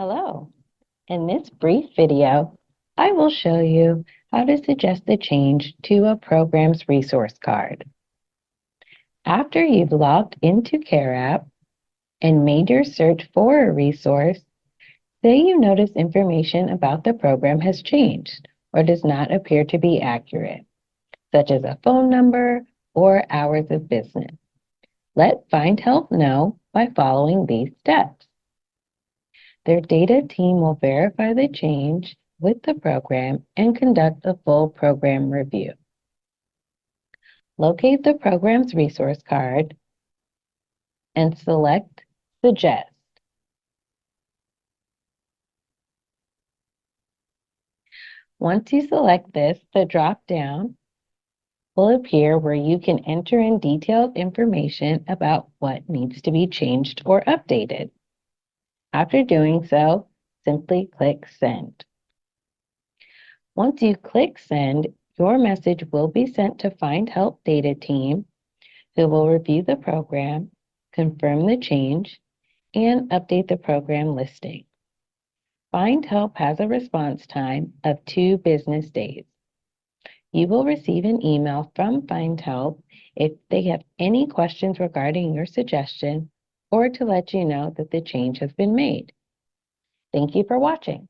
Hello. In this brief video, I will show you how to suggest a change to a program's resource card. After you've logged into CAREAPP and made your search for a resource, say you notice information about the program has changed or does not appear to be accurate, such as a phone number or hours of business. Let Find Help know by following these steps. Their data team will verify the change with the program and conduct a full program review. Locate the program's resource card and select Suggest. Once you select this, the drop-down will appear where you can enter in detailed information about what needs to be changed or updated. After doing so, simply click Send. Once you click Send, your message will be sent to Find Help data team, who will review the program, confirm the change, and update the program listing. Find Help has a response time of 2 business days. You will receive an email from Find Help if they have any questions regarding your suggestion or to let you know that the change has been made. Thank you for watching.